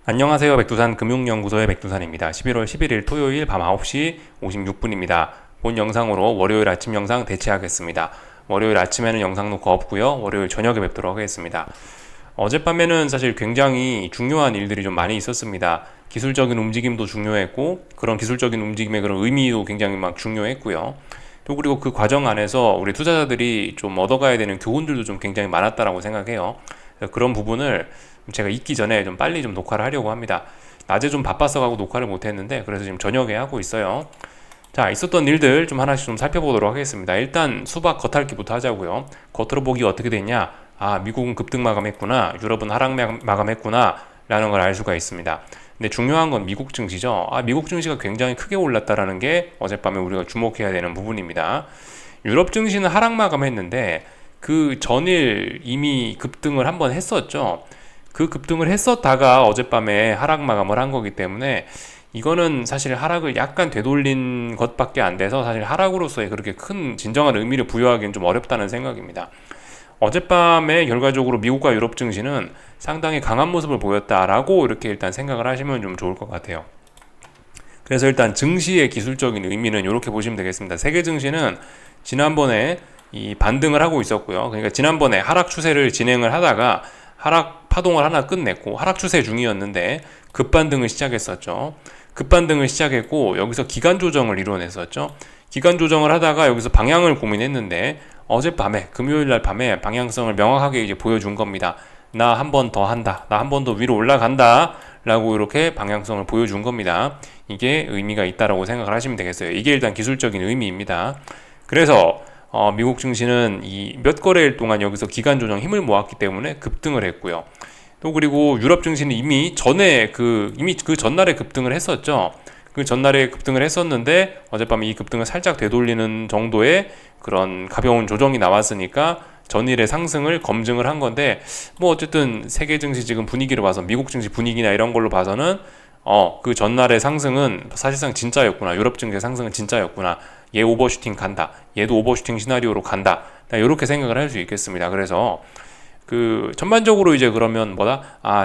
안녕하세요. 백두산 금융연구소의 백두산입니다. 11월 11일 토요일 밤 9시 56분입니다. 본 영상으로 월요일 아침 영상 대체하겠습니다. 월요일 아침에는 영상 녹화 없고요. 월요일 저녁에 뵙도록 하겠습니다. 어젯밤에는 사실 굉장히 중요한 일들이 좀 많이 있었습니다. 기술적인 움직임도 중요했고 그런 기술적인 움직임의 그런 의미도 굉장히 막 중요했고요. 또 그리고 그 과정 안에서 우리 투자자들이 좀 얻어가야 되는 교훈들도 좀 굉장히 많았다라고 생각해요. 그런 부분을 제가 있기 전에 좀 빨리 좀 녹화를 하려고 합니다. 낮에 좀 바빠서 가고 녹화를 못했는데 그래서 지금 저녁에 하고 있어요. 자, 있었던 일들 좀 하나씩 좀 살펴보도록 하겠습니다. 일단 수박 겉핥기부터 하자고요. 겉으로 보기 어떻게 됐냐? 아, 미국은 급등 마감했구나. 유럽은 하락 마감했구나. 라는 걸 알 수가 있습니다. 근데 중요한 건 미국 증시죠. 아, 미국 증시가 굉장히 크게 올랐다라는 게 어젯밤에 우리가 주목해야 되는 부분입니다. 유럽 증시는 하락 마감했는데 그 전일 이미 급등을 한번 했었죠. 그 급등을 했었다가 어젯밤에 하락 마감을 한 거기 때문에 이거는 사실 하락을 약간 되돌린 것밖에 안 돼서 사실 하락으로서의 그렇게 큰 진정한 의미를 부여하기는 좀 어렵다는 생각입니다. 어젯밤에 결과적으로 미국과 유럽 증시는 상당히 강한 모습을 보였다라고 이렇게 일단 생각을 하시면 좀 좋을 것 같아요. 그래서 일단 증시의 기술적인 의미는 이렇게 보시면 되겠습니다. 세계 증시는 지난번에 이 반등을 하고 있었고요. 그러니까 지난번에 하락 추세를 진행을 하다가 하락 파동을 하나 끝냈고 하락 추세 중이었는데 급반등을 시작했었죠. 급반등을 시작했고 여기서 기간 조정을 이뤄냈었죠. 기간 조정을 하다가 여기서 방향을 고민했는데 어젯밤에 금요일날 밤에 방향성을 명확하게 이제 보여준 겁니다. 나 한 번 더 한다. 나 한 번 더 위로 올라간다. 라고 이렇게 방향성을 보여준 겁니다. 이게 의미가 있다라고 생각을 하시면 되겠어요. 이게 일단 기술적인 의미입니다. 그래서 미국 증시는 이 몇 거래일 동안 여기서 기간 조정 힘을 모았기 때문에 급등을 했고요. 또 그리고 유럽 증시는 이미 그 전날에 급등을 했었죠. 그 전날에 급등을 했었는데 어젯밤에 이 급등을 살짝 되돌리는 정도의 그런 가벼운 조정이 나왔으니까 전일의 상승을 검증을 한 건데 뭐 어쨌든 세계 증시 지금 분위기를 봐서 미국 증시 분위기나 이런 걸로 봐서는 그 전날의 상승은 사실상 진짜였구나. 유럽 증시의 상승은 진짜였구나. 얘 오버슈팅 간다. 얘도 오버슈팅 시나리오로 간다. 이렇게 생각을 할 수 있겠습니다. 그래서 그 전반적으로 이제 그러면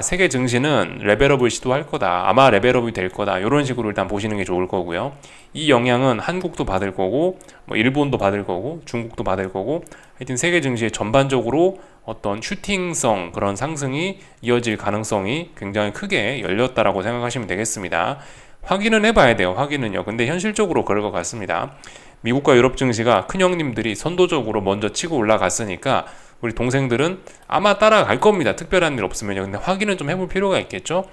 세계 증시는 레벨업을 시도할 거다. 아마 레벨업이 될 거다. 이런 식으로 일단 보시는 게 좋을 거고요. 이 영향은 한국도 받을 거고, 뭐 일본도 받을 거고, 중국도 받을 거고, 하여튼 세계 증시에 전반적으로 어떤 슈팅성 그런 상승이 이어질 가능성이 굉장히 크게 열렸다라고 생각하시면 되겠습니다. 확인은 해봐야 돼요. 확인은요. 근데 현실적으로 그럴 것 같습니다. 미국과 유럽 증시가 큰 형님들이 선도적으로 먼저 치고 올라갔으니까 우리 동생들은 아마 따라갈 겁니다. 특별한 일 없으면요. 근데 확인은 좀 해볼 필요가 있겠죠.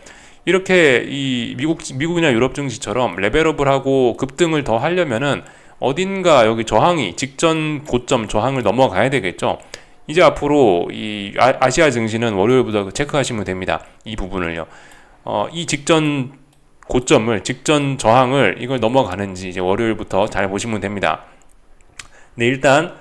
이렇게 이 미국이나 유럽 증시처럼 레벨업을 하고 급등을 더 하려면은 어딘가 여기 저항이 직전 고점 저항을 넘어가야 되겠죠. 이제 앞으로 이 아시아 증시는 월요일부터 체크하시면 됩니다. 이 부분을요. 이 직전 고점을 직전 저항을 이걸 넘어가는지 이제 월요일부터 잘 보시면 됩니다. 네, 일단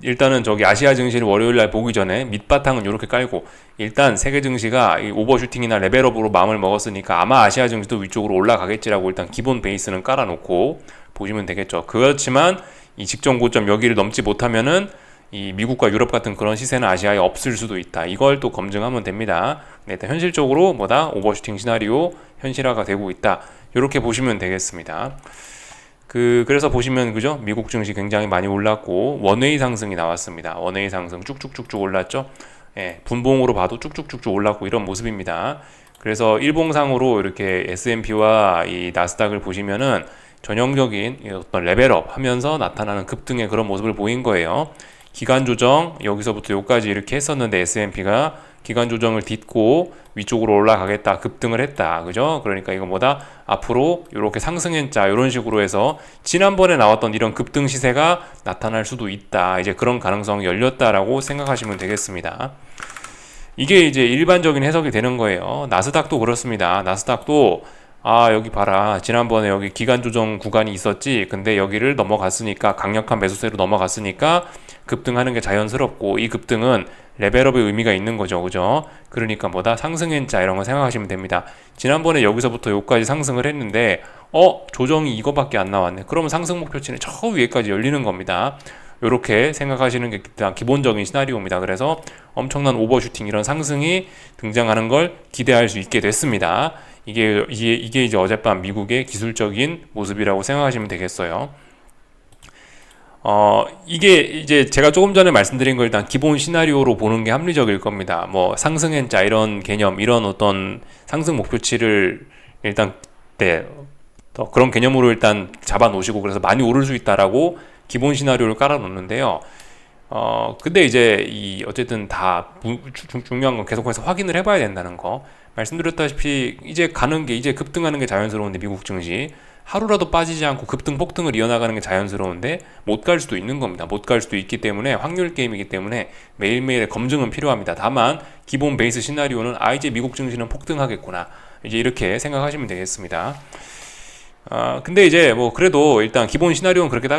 일단은 저기 아시아 증시를 월요일 날 보기 전에 밑바탕은 이렇게 깔고 일단 세계 증시가 이 오버슈팅이나 레벨업으로 마음을 먹었으니까 아마 아시아 증시도 위쪽으로 올라가겠지라고 일단 기본 베이스는 깔아놓고 보시면 되겠죠. 그렇지만 이 직전 고점 여기를 넘지 못하면은 이 미국과 유럽 같은 그런 시세는 아시아에 없을 수도 있다. 이걸 또 검증하면 됩니다. 네, 일단 현실적으로 오버슈팅 시나리오 현실화가 되고 있다. 이렇게 보시면 되겠습니다. 그래서 보시면 그죠? 미국 증시 굉장히 많이 올랐고 원웨이 상승이 나왔습니다. 원웨이 상승 쭉쭉쭉쭉 올랐죠? 예, 분봉으로 봐도 쭉쭉쭉쭉 올랐고 이런 모습입니다. 그래서 일봉상으로 이렇게 S&P와 이 나스닥을 보시면은 전형적인 어떤 레벨업 하면서 나타나는 급등의 그런 모습을 보인 거예요. 기간 조정 여기서부터 여기까지 이렇게 했었는데 S&P가 기간 조정을 딛고 위쪽으로 올라가겠다 급등을 했다 그죠? 그러니까 이거 앞으로 이렇게 상승했자 이런 식으로 해서 지난번에 나왔던 이런 급등 시세가 나타날 수도 있다. 이제 그런 가능성이 열렸다라고 생각하시면 되겠습니다. 이게 이제 일반적인 해석이 되는 거예요. 나스닥도 그렇습니다. 나스닥도 여기 봐라. 지난번에 여기 기간 조정 구간이 있었지. 근데 여기를 넘어갔으니까 강력한 매수세로 넘어갔으니까 급등하는 게 자연스럽고 이 급등은 레벨업의 의미가 있는 거죠. 그죠? 그러니까 상승행자 이런 거 생각하시면 됩니다. 지난번에 여기서부터 여기까지 상승을 했는데 조정이 이거밖에 안 나왔네. 그러면 상승 목표치는 저 위에까지 열리는 겁니다. 이렇게 생각하시는 게 일단 기본적인 시나리오입니다. 그래서 엄청난 오버슈팅 이런 상승이 등장하는 걸 기대할 수 있게 됐습니다. 이게 이제 어젯밤 미국의 기술적인 모습이라고 생각하시면 되겠어요. 이게 이제 제가 조금 전에 말씀드린 걸 일단 기본 시나리오로 보는 게 합리적일 겁니다. 뭐 상승행자 이런 개념, 이런 어떤 상승 목표치를 일단 그런 개념으로 일단 잡아 놓으시고, 그래서 많이 오를 수 있다라고 기본 시나리오를 깔아 놓는데요. 근데 이제 어쨌든 다 중요한 건 계속해서 확인을 해봐야 된다는 거. 말씀드렸다시피 이제 이제 급등하는 게 자연스러운데, 미국 증시 하루라도 빠지지 않고 급등 폭등을 이어나가는 게 자연스러운데 못 갈 수도 있는 겁니다. 못 갈 수도 있기 때문에 확률 게임이기 때문에 매일매일의 검증은 필요합니다. 다만 기본 베이스 시나리오는 이제 미국 증시는 폭등하겠구나, 이제 이렇게 생각하시면 되겠습니다. 근데 이제 뭐 그래도 일단 기본 시나리오는 그렇게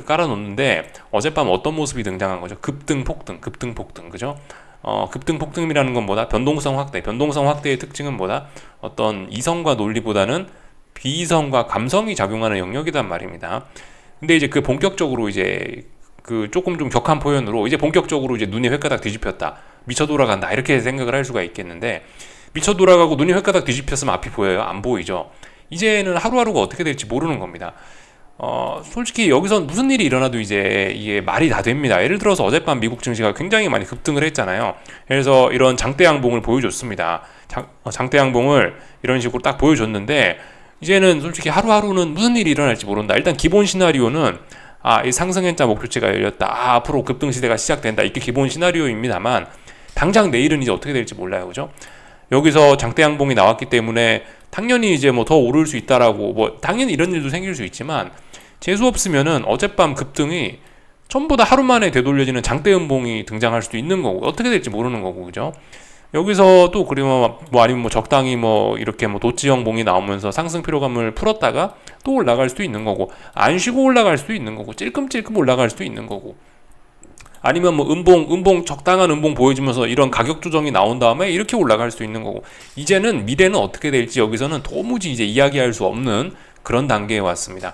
깔아놓는데 어젯밤 어떤 모습이 등장한 거죠? 급등 폭등, 그죠? 급등 폭등이라는 건 뭐다? 변동성 확대의 특징은 뭐다? 어떤 이성과 논리보다는 비이성과 감성이 작용하는 영역이란 말입니다. 근데 이제 본격적으로 이제 조금 좀 격한 표현으로 이제 본격적으로 이제 눈이 횟가닥 뒤집혔다, 미쳐 돌아간다, 이렇게 생각을 할 수가 있겠는데, 미쳐 돌아가고 눈이 횟가닥 뒤집혔으면 앞이 보여요? 안 보이죠? 이제는 하루하루가 어떻게 될지 모르는 겁니다. 솔직히 여기서 무슨 일이 일어나도 이제 이게 말이 다 됩니다. 예를 들어서 어젯밤 미국 증시가 굉장히 많이 급등을 했잖아요. 그래서 이런 장대 양봉을 보여줬습니다. 장대 양봉을 이런 식으로 딱 보여줬는데, 이제는 솔직히 하루하루는 무슨 일이 일어날지 모른다. 일단 기본 시나리오는 이 상승행자 목표치가 열렸다, 앞으로 급등 시대가 시작된다, 이게 기본 시나리오입니다만, 당장 내일은 이제 어떻게 될지 몰라요. 그죠? 여기서 장대 양봉이 나왔기 때문에 당연히 이제 뭐 더 오를 수 있다라고, 뭐 당연히 이런 일도 생길 수 있지만, 재수 없으면은 어젯밤 급등이 전부 다 하루 만에 되돌려지는 장대 음봉이 등장할 수도 있는 거고, 어떻게 될지 모르는 거고, 그죠? 여기서 또 그리고 뭐 아니면 뭐 적당히 뭐 이렇게 뭐 도치형 봉이 나오면서 상승 피로감을 풀었다가 또 올라갈 수도 있는 거고, 안 쉬고 올라갈 수도 있는 거고, 찔끔찔끔 올라갈 수도 있는 거고, 아니면 뭐 적당한 음봉 보여주면서 이런 가격 조정이 나온 다음에 이렇게 올라갈 수도 있는 거고, 이제는 미래는 어떻게 될지 여기서는 도무지 이제 이야기할 수 없는 그런 단계에 왔습니다.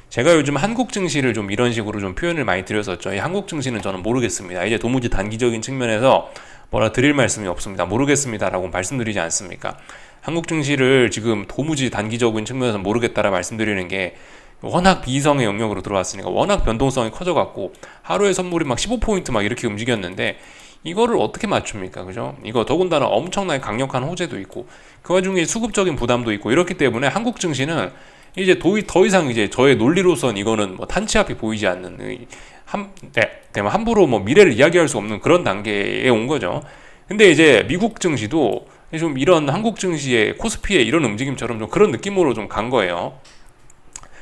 제가 요즘 한국 증시를 좀 이런 식으로 좀 표현을 많이 드렸었죠. 이 한국 증시는 저는 모르겠습니다. 이제 도무지 단기적인 측면에서 뭐라 드릴 말씀이 없습니다. 모르겠습니다라고 말씀드리지 않습니까? 한국 증시를 지금 도무지 단기적인 측면에서 모르겠다라 말씀드리는 게, 워낙 비이성의 영역으로 들어왔으니까, 워낙 변동성이 커져갖고 하루에 선물이 막 15포인트 막 이렇게 움직였는데, 이거를 어떻게 맞춥니까? 그죠? 이거 더군다나 엄청나게 강력한 호재도 있고 그 와중에 수급적인 부담도 있고, 이렇기 때문에 한국 증시는 이제 더 이상 이제 저의 논리로선 이거는 뭐 탄치 앞이 보이지 않는, 함부로 뭐 미래를 이야기할 수 없는 그런 단계에 온 거죠. 근데 이제 미국 증시도 좀 이런 한국 증시의 코스피의 이런 움직임처럼 좀 그런 느낌으로 좀 간 거예요.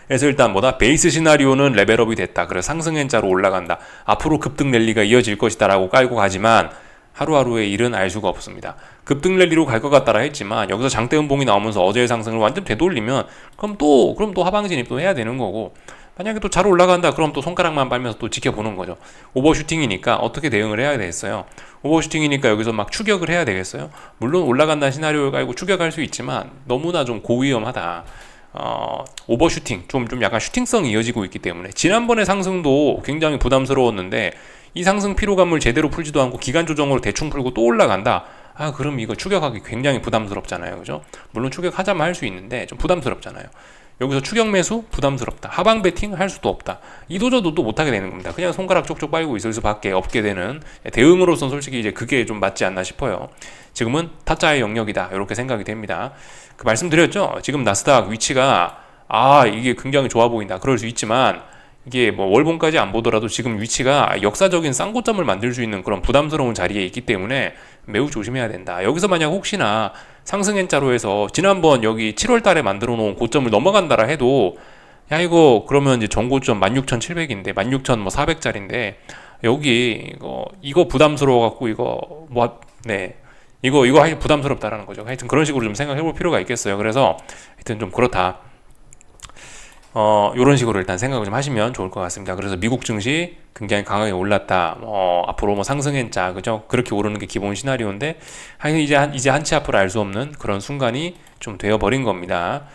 그래서 일단 베이스 시나리오는 레벨업이 됐다, 그래서 상승행자로 올라간다, 앞으로 급등 랠리가 이어질 것이다 라고 깔고 가지만, 하루하루의 일은 알 수가 없습니다. 급등 랠리로 갈 것 같다라 했지만, 여기서 장대 음봉이 나오면서 어제의 상승을 완전 되돌리면 그럼 또 하방 진입 또 해야 되는 거고, 만약에 또 잘 올라간다 그럼 또 손가락만 빨면서 또 지켜보는 거죠. 오버슈팅이니까 어떻게 대응을 해야 되겠어요? 오버슈팅이니까 여기서 막 추격을 해야 되겠어요? 물론 올라간다는 시나리오를 깔고 추격할 수 있지만 너무나 좀 고위험하다. 오버슈팅, 좀 약간 슈팅성이 이어지고 있기 때문에, 지난번의 상승도 굉장히 부담스러웠는데 이 상승 피로감을 제대로 풀지도 않고 기간 조정으로 대충 풀고 또 올라간다. 그럼 이거 추격하기 굉장히 부담스럽잖아요. 그죠? 물론 추격하자면 할 수 있는데 좀 부담스럽잖아요. 여기서 추격 매수 부담스럽다, 하방 배팅 할 수도 없다, 이도저도 또 못하게 되는 겁니다. 그냥 손가락 쪽쪽 빨고 있을 수밖에 없게 되는 대응으로선 솔직히 이제 그게 좀 맞지 않나 싶어요. 지금은 타짜의 영역이다, 이렇게 생각이 됩니다. 말씀드렸죠. 지금 나스닥 위치가 이게 굉장히 좋아 보인다, 그럴 수 있지만, 이게 뭐 월봉까지 안 보더라도 지금 위치가 역사적인 쌍고점을 만들 수 있는 그런 부담스러운 자리에 있기 때문에 매우 조심해야 된다. 여기서 만약 혹시나 상승행자로 해서 지난번 여기 7월 달에 만들어 놓은 고점을 넘어간다라 해도, 이거 그러면 이제 전고점 16,700인데 16,400짜리인데 여기 이거 부담스러워 갖고 이거 하여튼 부담스럽다라는 거죠. 하여튼 그런 식으로 좀 생각해 볼 필요가 있겠어요. 그래서 하여튼 좀 그렇다. 요런 식으로 일단 생각을 좀 하시면 좋을 것 같습니다. 그래서 미국 증시 굉장히 강하게 올랐다, 앞으로 뭐 상승행자, 그죠? 그렇게 오르는 게 기본 시나리오인데, 하여튼 이제 한치 앞을 알 수 없는 그런 순간이 좀 되어버린 겁니다.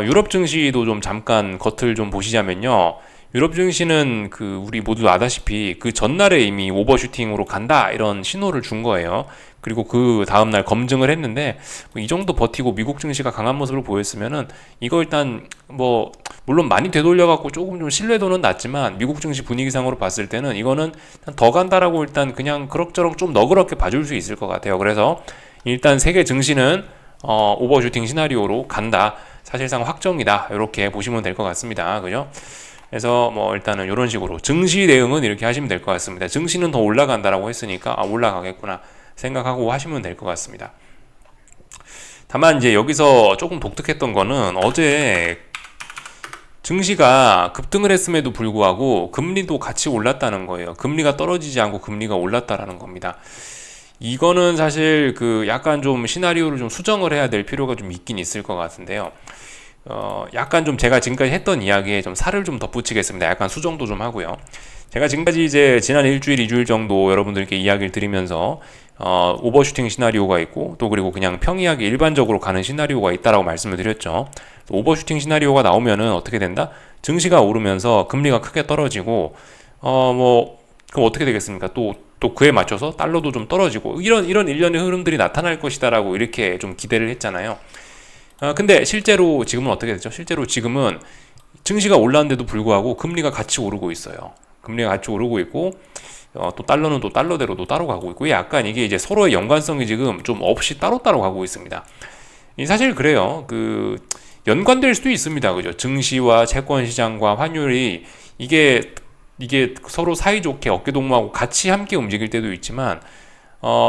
유럽 증시도 좀 잠깐 겉을 좀 보시자면요. 유럽 증시는 우리 모두 아다시피 그 전날에 이미 오버슈팅으로 간다 이런 신호를 준 거예요. 그리고 그 다음날 검증을 했는데 뭐이 정도 버티고 미국 증시가 강한 모습을 보였으면은 이거 일단 뭐 물론 많이 되돌려갖고 조금 좀 신뢰도는 낮지만 미국 증시 분위기상으로 봤을 때는 이거는 더 간다라고 일단 그냥 그럭저럭 좀 너그럽게 봐줄 수 있을 것 같아요. 그래서 일단 세계 증시는 오버슈팅 시나리오로 간다. 사실상 확정이다. 이렇게 보시면 될 것 같습니다. 그죠? 그래서 뭐 일단은 이런 식으로 증시 대응은 이렇게 하시면 될 것 같습니다. 증시는 더 올라간다라고 했으니까 올라가겠구나 생각하고 하시면 될 것 같습니다. 다만 이제 여기서 조금 독특했던 거는 어제 증시가 급등을 했음에도 불구하고 금리도 같이 올랐다는 거예요. 금리가 떨어지지 않고 금리가 올랐다라는 겁니다. 이거는 사실 약간 좀 시나리오를 좀 수정을 해야 될 필요가 좀 있긴 있을 것 같은데요. 약간 좀 제가 지금까지 했던 이야기에 좀 살을 좀 덧붙이겠습니다. 약간 수정도 좀 하고요. 제가 지금까지 이제 지난 일주일, 2주일 정도 여러분들께 이야기를 드리면서 오버슈팅 시나리오가 있고 또 그리고 그냥 평이하게 일반적으로 가는 시나리오가 있다라고 말씀을 드렸죠. 오버슈팅 시나리오가 나오면은 어떻게 된다? 증시가 오르면서 금리가 크게 떨어지고 그럼 어떻게 되겠습니까? 또 그에 맞춰서 달러도 좀 떨어지고 이런 일련의 흐름들이 나타날 것이다라고 이렇게 좀 기대를 했잖아요. 근데 실제로 지금은 어떻게 됐죠? 실제로 지금은 증시가 올랐는데도 불구하고 금리가 같이 오르고 있어요. 금리가 같이 오르고 있고 또 달러는 또 달러대로 또 따로 가고 있고 약간 이게 이제 서로의 연관성이 지금 좀 없이 따로따로 가고 있습니다. 사실 그래요. 연관될 수도 있습니다. 그죠? 증시와 채권 시장과 환율이 이게 서로 사이좋게 어깨동무하고 같이 함께 움직일 때도 있지만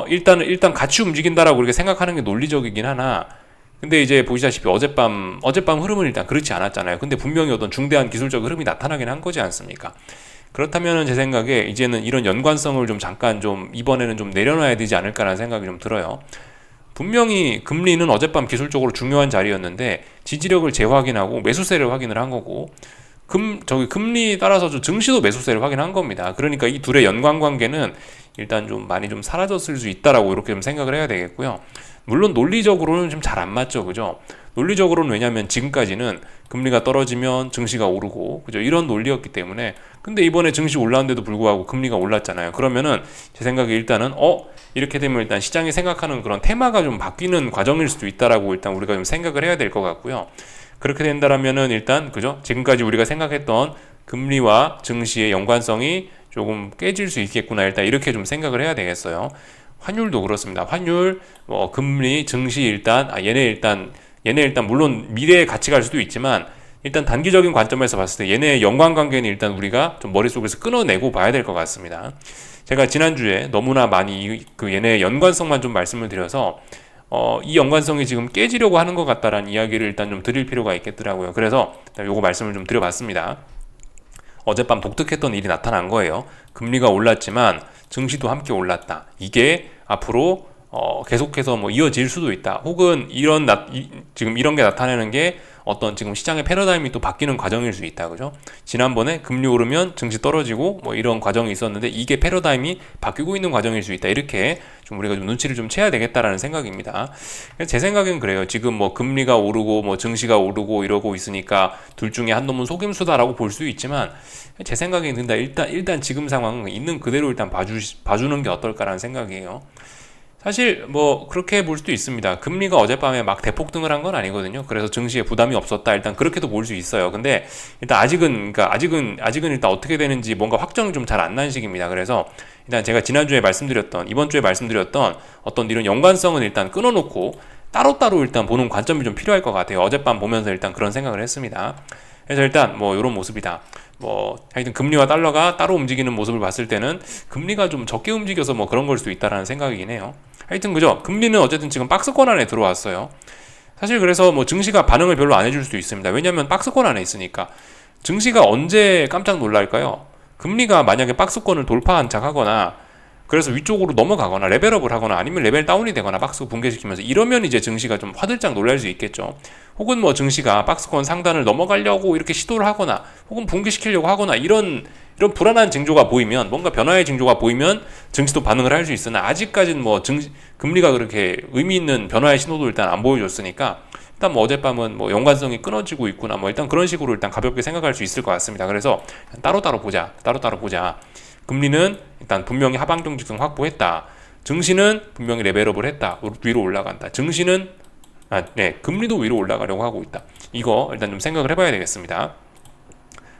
일단 같이 움직인다라고 그렇게 생각하는 게 논리적이긴 하나 근데 이제 보시다시피 어젯밤 흐름은 일단 그렇지 않았잖아요. 근데 분명히 어떤 중대한 기술적 흐름이 나타나긴 한 거지 않습니까? 그렇다면 제 생각에 이제는 이런 연관성을 좀 잠깐 좀 이번에는 좀 내려놔야 되지 않을까라는 생각이 좀 들어요. 분명히 금리는 어젯밤 기술적으로 중요한 자리였는데 지지력을 재확인하고 매수세를 확인을 한 거고 금리 따라서 증시도 매수세를 확인한 겁니다. 그러니까 이 둘의 연관관계는 일단 좀 많이 좀 사라졌을 수 있다라고 이렇게 좀 생각을 해야 되겠고요. 물론 논리적으로는 좀 잘 안 맞죠, 그죠? 논리적으로는 왜냐하면 지금까지는 금리가 떨어지면 증시가 오르고, 그죠? 이런 논리였기 때문에. 근데 이번에 증시 올랐는데도 불구하고 금리가 올랐잖아요. 그러면은 제 생각에 일단은 이렇게 되면 일단 시장이 생각하는 그런 테마가 좀 바뀌는 과정일 수도 있다라고 일단 우리가 좀 생각을 해야 될 것 같고요. 그렇게 된다라면은 일단 그죠? 지금까지 우리가 생각했던 금리와 증시의 연관성이 조금 깨질 수 있겠구나. 일단 이렇게 좀 생각을 해야 되겠어요. 환율도 그렇습니다. 환율, 금리, 증시 얘네 일단 물론 미래에 같이 갈 수도 있지만 일단 단기적인 관점에서 봤을 때 얘네의 연관관계는 일단 우리가 좀 머릿속에서 끊어내고 봐야 될 것 같습니다. 제가 지난주에 너무나 많이 얘네의 연관성만 좀 말씀을 드려서 이 연관성이 지금 깨지려고 하는 것 같다라는 이야기를 일단 좀 드릴 필요가 있겠더라고요. 그래서 요거 말씀을 좀 드려봤습니다. 어젯밤 독특했던 일이 나타난 거예요. 금리가 올랐지만 증시도 함께 올랐다. 이게 앞으로 계속해서 이어질 수도 있다. 혹은 지금 이런 게 나타내는 게 어떤 지금 시장의 패러다임이 또 바뀌는 과정일 수 있다. 그죠? 지난번에 금리 오르면 증시 떨어지고 이런 과정이 있었는데 이게 패러다임이 바뀌고 있는 과정일 수 있다. 이렇게 좀 우리가 좀 눈치를 좀 채야 되겠다라는 생각입니다. 제 생각엔 그래요. 지금 금리가 오르고 증시가 오르고 이러고 있으니까 둘 중에 한 놈은 속임수다라고 볼 수 있지만 제 생각엔 든다. 일단 지금 상황은 있는 그대로 일단 봐주는 게 어떨까라는 생각이에요. 사실 그렇게 볼 수도 있습니다. 금리가 어젯밤에 막 대폭등을 한 건 아니거든요. 그래서 증시에 부담이 없었다. 일단 그렇게도 볼 수 있어요. 근데 일단 아직은 일단 어떻게 되는지 뭔가 확정이 좀 잘 안 난 시기입니다. 그래서 일단 제가 이번 주에 말씀드렸던 어떤 이런 연관성은 일단 끊어놓고 따로따로 일단 보는 관점이 좀 필요할 것 같아요. 어젯밤 보면서 일단 그런 생각을 했습니다. 그래서 일단 이런 모습이다. 하여튼 금리와 달러가 따로 움직이는 모습을 봤을 때는 금리가 좀 적게 움직여서 그런 걸 수도 있다라는 생각이긴 해요. 하여튼 그죠? 금리는 어쨌든 지금 박스권 안에 들어왔어요. 사실 그래서 증시가 반응을 별로 안 해줄 수도 있습니다. 왜냐하면 박스권 안에 있으니까. 증시가 언제 깜짝 놀랄까요? 금리가 만약에 박스권을 돌파한 척 하거나 그래서 위쪽으로 넘어가거나 레벨업을 하거나 아니면 레벨 다운이 되거나 박스 붕괴시키면서 이러면 이제 증시가 좀 화들짝 놀랄 수 있겠죠. 혹은 증시가 박스권 상단을 넘어가려고 이렇게 시도를 하거나 혹은 붕괴시키려고 하거나 이런 불안한 징조가 보이면 뭔가 변화의 징조가 보이면 증시도 반응을 할 수 있으나 아직까지는 금리가 그렇게 의미 있는 변화의 신호도 일단 안 보여줬으니까 일단 뭐 어젯밤은 뭐 연관성이 끊어지고 있구나, 뭐 일단 그런 식으로 일단 가볍게 생각할 수 있을 것 같습니다. 그래서 따로따로 보자. 금리는 일단 분명히 하방정 직성 확보했다. 증시는 분명히 레벨업을 했다. 위로 올라간다. 금리도 위로 올라가려고 하고 있다. 이거 일단 좀 생각을 해봐야 되겠습니다.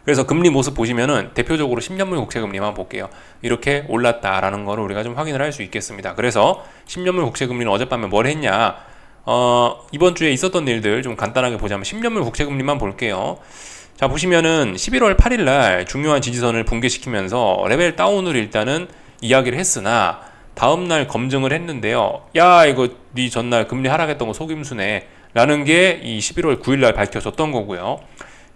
그래서 금리 모습 보시면은 대표적으로 10년물 국채금리만 볼게요. 이렇게 올랐다라는 거를 우리가 좀 확인을 할 수 있겠습니다. 그래서 10년물 국채금리는 어젯밤에 뭘 했냐? 이번 주에 있었던 일들 좀 간단하게 보자면 10년물 국채금리만 볼게요. 자, 보시면은 11월 8일 날 중요한 지지선을 붕괴시키면서 레벨 다운을 일단은 이야기를 했으나 다음 날 검증을 했는데요. 야, 이거 네 전날 금리 하락했던 거 속임수네 라는 게 이 11월 9일 날 밝혀졌던 거고요.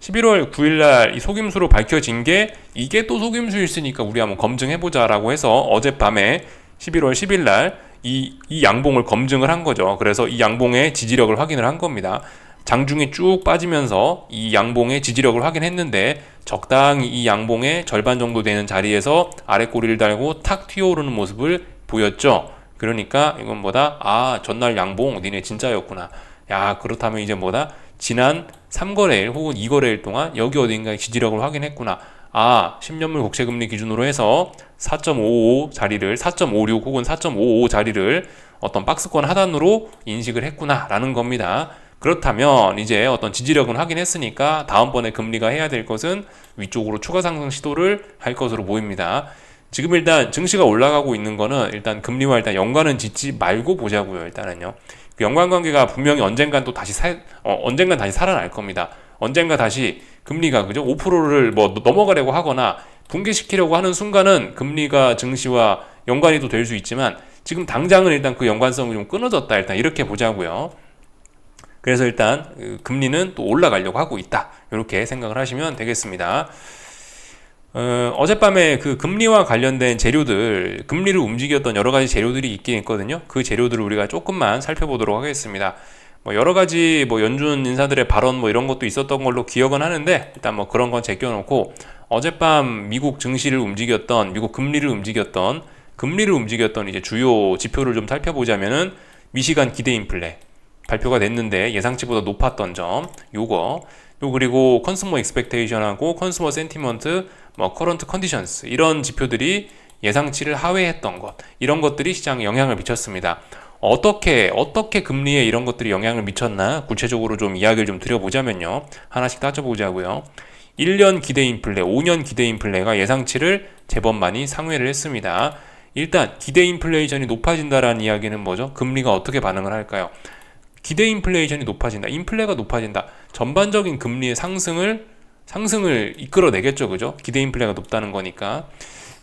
11월 9일 날 이 속임수로 밝혀진 게 이게 또 속임수였으니까 우리 한번 검증해보자 라고 해서 어젯밤에 11월 10일 날 이 양봉을 검증을 한 거죠. 그래서 이 양봉의 지지력을 확인을 한 겁니다. 장중에 쭉 빠지면서 이 양봉의 지지력을 확인했는데 적당히 이 양봉의 절반 정도 되는 자리에서 아래 꼬리를 달고 탁 튀어오르는 모습을 보였죠. 그러니까 이건 뭐다? 전날 양봉 니네 진짜였구나. 야, 그렇다면 이제 뭐다? 지난 3거래일 혹은 2거래일 동안 여기 어딘가에 지지력을 확인했구나. 10년물 국채금리 기준으로 해서 4.55 자리를 4.56 혹은 4.55 자리를 어떤 박스권 하단으로 인식을 했구나 라는 겁니다. 그렇다면 이제 어떤 지지력은 확인했으니까 다음번에 금리가 해야 될 것은 위쪽으로 추가 상승 시도를 할 것으로 보입니다. 지금 일단 증시가 올라가고 있는 거는 일단 금리와 일단 연관은 짓지 말고 보자고요. 일단은요. 그 연관관계가 분명히 언젠간 또 다시 언젠간 다시 살아날 겁니다. 언젠가 다시 금리가 그죠? 5%를 뭐 넘어가려고 하거나 붕괴시키려고 하는 순간은 금리가 증시와 연관이 또 될 수 있지만 지금 당장은 일단 그 연관성이 좀 끊어졌다. 일단 이렇게 보자고요. 그래서 일단 금리는 또 올라가려고 하고 있다. 이렇게 생각을 하시면 되겠습니다. 어젯밤에 그 금리와 관련된 재료들, 금리를 움직였던 여러 가지 재료들이 있긴 있거든요. 그 재료들을 우리가 조금만 살펴보도록 하겠습니다. 뭐 여러 가지 뭐 연준 인사들의 발언 뭐 이런 것도 있었던 걸로 기억은 하는데 일단 뭐 그런 건 제껴놓고 어젯밤 미국 증시를 움직였던, 미국 금리를 움직였던 이제 주요 지표를 좀 살펴보자면은 미시간 기대 인플레 발표가 됐는데 예상치보다 높았던 점, 그리고 컨슈머 익스펙테이션하고 컨슈머 센티먼트, 뭐 커런트 컨디션스 이런 지표들이 예상치를 하회했던 것, 이런 것들이 시장에 영향을 미쳤습니다. 어떻게 금리에 이런 것들이 영향을 미쳤나 구체적으로 좀 이야기를 좀 드려보자면요. 하나씩 따져보자고요. 1년 기대 인플레, 5년 기대 인플레가 예상치를 제법 많이 상회를 했습니다. 일단 기대 인플레이션이 높아진다라는 이야기는 뭐죠? 금리가 어떻게 반응을 할까요? 기대 인플레이션이 높아진다. 인플레가 높아진다. 전반적인 금리의 상승을 이끌어내겠죠. 그죠? 기대 인플레가 높다는 거니까.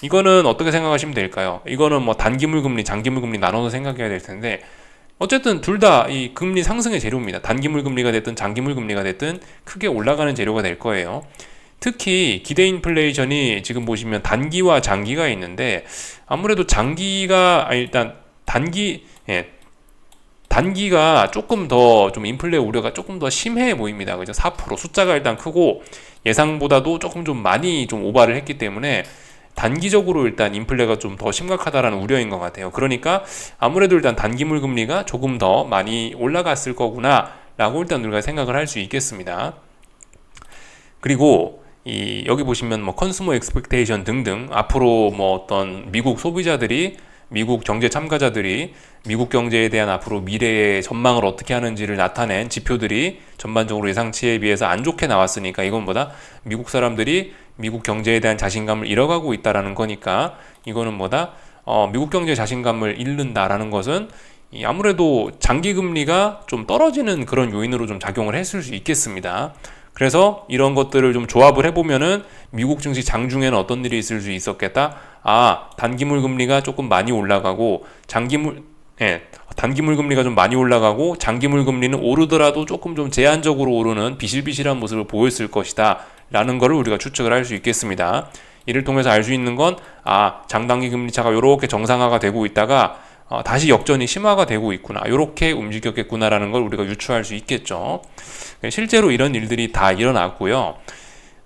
이거는 어떻게 생각하시면 될까요? 이거는 뭐 단기물 금리, 장기물 금리 나눠서 생각해야 될 텐데 어쨌든 둘 다 이 금리 상승의 재료입니다. 단기물 금리가 됐든 장기물 금리가 됐든 크게 올라가는 재료가 될 거예요. 특히 기대 인플레이션이 지금 보시면 단기와 장기가 있는데 아무래도 단기가 조금 더 좀 인플레 우려가 조금 더 심해 보입니다. 그죠? 4% 숫자가 일단 크고 예상보다도 조금 좀 많이 좀 오바를 했기 때문에 단기적으로 일단 인플레가 좀 더 심각하다라는 우려인 것 같아요. 그러니까 아무래도 일단 단기물 금리가 조금 더 많이 올라갔을 거구나 라고 일단 우리가 생각을 할 수 있겠습니다. 그리고 여기 보시면 뭐 컨슈머 익스펙테이션 등등 앞으로 뭐 어떤 미국 소비자들이, 미국 경제 참가자들이 미국 경제에 대한 앞으로 미래의 전망을 어떻게 하는지를 나타낸 지표들이 전반적으로 예상치에 비해서 안 좋게 나왔으니까 이건 뭐다? 미국 사람들이 미국 경제에 대한 자신감을 잃어가고 있다라는 거니까 이거는 뭐다? 미국 경제의 자신감을 잃는다라는 것은 아무래도 장기 금리가 좀 떨어지는 그런 요인으로 좀 작용을 했을 수 있겠습니다. 그래서 이런 것들을 좀 조합을 해보면은 미국 증시 장중에는 어떤 일이 있을 수 있었겠다? 단기물 금리가 조금 많이 올라가고 단기물 금리가 좀 많이 올라가고 장기물 금리는 오르더라도 조금 좀 제한적으로 오르는 비실비실한 모습을 보였을 것이다 라는 거를 우리가 추측을 할 수 있겠습니다. 이를 통해서 알 수 있는 건 장단기 금리차가 이렇게 정상화가 되고 있다가 다시 역전이 심화가 되고 있구나, 이렇게 움직였겠구나라는 걸 우리가 유추할 수 있겠죠. 실제로 이런 일들이 다 일어났고요.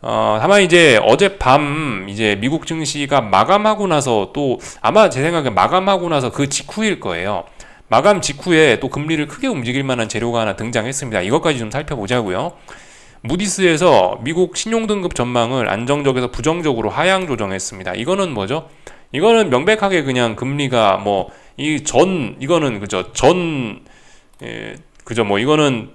다만 이제 어젯밤 이제 미국 증시가 마감하고 나서 또 아마 제 생각에 마감하고 나서 그 직후일 거예요. 마감 직후에 또 금리를 크게 움직일 만한 재료가 하나 등장했습니다. 이것까지 좀 살펴보자고요. 무디스에서 미국 신용등급 전망을 안정적에서 부정적으로 하향 조정했습니다. 이거는 뭐죠? 이거는 명백하게 그냥 금리가 뭐 이거는 그죠 그죠 뭐 이거는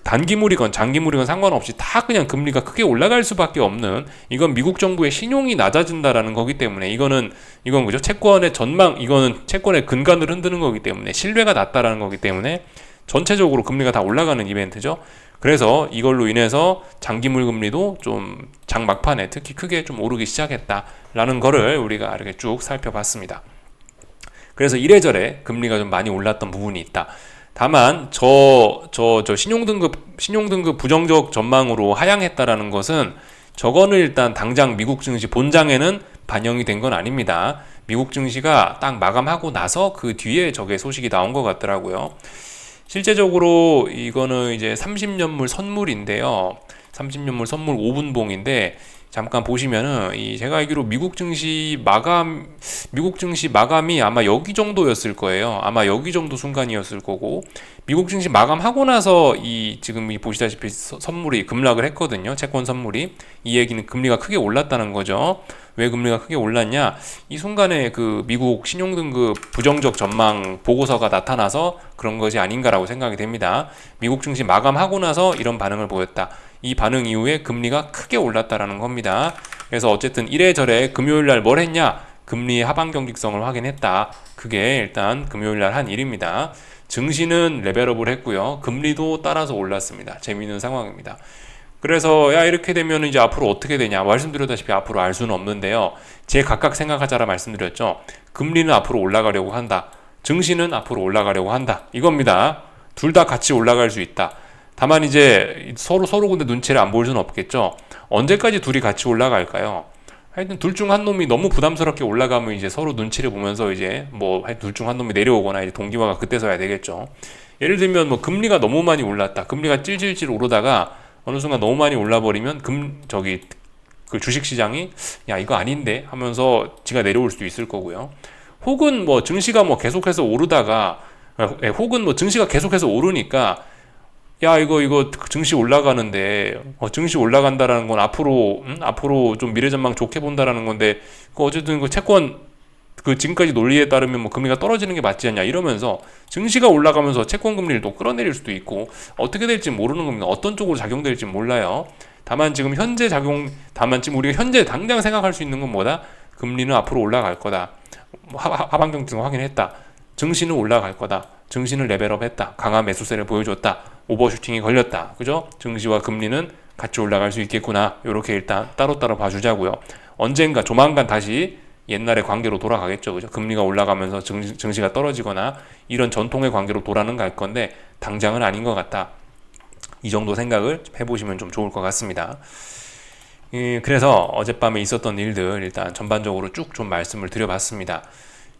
단기물이건 장기물이건 상관없이 다 그냥 금리가 크게 올라갈 수밖에 없는, 이건 미국 정부의 신용이 낮아진다라는 거기 때문에 이건 그죠 채권의 전망, 이거는 채권의 근간을 흔드는 거기 때문에 신뢰가 낮다라는 거기 때문에 전체적으로 금리가 다 올라가는 이벤트죠. 그래서 이걸로 인해서 장기물 금리도 좀 장 막판에 특히 크게 좀 오르기 시작했다라는 거를 우리가 이렇게 쭉 살펴봤습니다. 그래서 이래저래 금리가 좀 많이 올랐던 부분이 있다. 다만 신용등급 부정적 전망으로 하향했다라는 것은 저거는 일단 당장 미국 증시 본장에는 반영이 된 건 아닙니다. 미국 증시가 딱 마감하고 나서 그 뒤에 저게 소식이 나온 것 같더라고요. 실제적으로 이거는 이제 30년물 선물인데요. 30년물 선물 5분봉인데 잠깐 보시면은 제가 알기로 미국 증시 마감이 아마 여기 정도였을 거예요. 아마 여기 정도 순간이었을 거고, 미국 증시 마감하고 나서 지금 보시다시피 선물이 급락을 했거든요. 채권 선물이. 이 얘기는 금리가 크게 올랐다는 거죠. 왜 금리가 크게 올랐냐? 이 순간에 그 미국 신용등급 부정적 전망 보고서가 나타나서 그런 것이 아닌가라고 생각이 됩니다. 미국 증시 마감하고 나서 이런 반응을 보였다. 이 반응 이후에 금리가 크게 올랐다라는 겁니다. 그래서 어쨌든 이래저래 금요일날 뭘 했냐? 금리의 하방 경직성을 확인했다. 그게 일단 금요일날 한 일입니다. 증시는 레벨업을 했고요. 금리도 따라서 올랐습니다. 재미있는 상황입니다. 그래서 이렇게 되면 이제 앞으로 어떻게 되냐 말씀드렸다시피 앞으로 알 수는 없는데요. 제 각각 생각하자라 말씀드렸죠. 금리는 앞으로 올라가려고 한다. 증시는 앞으로 올라가려고 한다. 이겁니다. 둘 다 같이 올라갈 수 있다. 다만 이제 서로 근데 눈치를 안 볼 수는 없겠죠. 언제까지 둘이 같이 올라갈까요? 하여튼 둘 중 한 놈이 너무 부담스럽게 올라가면 이제 서로 눈치를 보면서 이제 뭐 둘 중 한 놈이 내려오거나 이제 동기화가 그때서야 되겠죠. 예를 들면 뭐 금리가 너무 많이 올랐다. 금리가 찔찔찔 오르다가 어느 순간 너무 많이 올라버리면 그 주식시장이 야 이거 아닌데 하면서 지가 내려올 수도 있을 거고요. 혹은 뭐 증시가 뭐 계속해서 오르다가 혹은 뭐 증시가 계속해서 오르니까 야 이거 증시 올라가는데 증시 올라간다라는 건 앞으로 좀 미래전망 좋게 본다라는 건데 어쨌든 그 채권 그 지금까지 논리에 따르면 뭐 금리가 떨어지는 게 맞지 않냐 이러면서 증시가 올라가면서 채권 금리를 또 끌어내릴 수도 있고 어떻게 될지 모르는 겁니다. 어떤 쪽으로 작용될지 몰라요. 다만 지금 지금 우리가 현재 당장 생각할 수 있는 건 뭐다? 금리는 앞으로 올라갈 거다. 하방 경직성 확인했다. 증시는 올라갈 거다. 증시는 레벨업 했다. 강한 매수세를 보여줬다. 오버슈팅이 걸렸다. 그죠? 증시와 금리는 같이 올라갈 수 있겠구나. 이렇게 일단 따로따로 봐주자고요. 언젠가 조만간 다시 옛날의 관계로 돌아가겠죠. 그죠? 금리가 올라가면서 증시가 떨어지거나 이런 전통의 관계로 돌아는 갈 건데 당장은 아닌 것 같다. 이 정도 생각을 해보시면 좀 좋을 것 같습니다. 그래서 어젯밤에 있었던 일들 일단 전반적으로 쭉 좀 말씀을 드려봤습니다.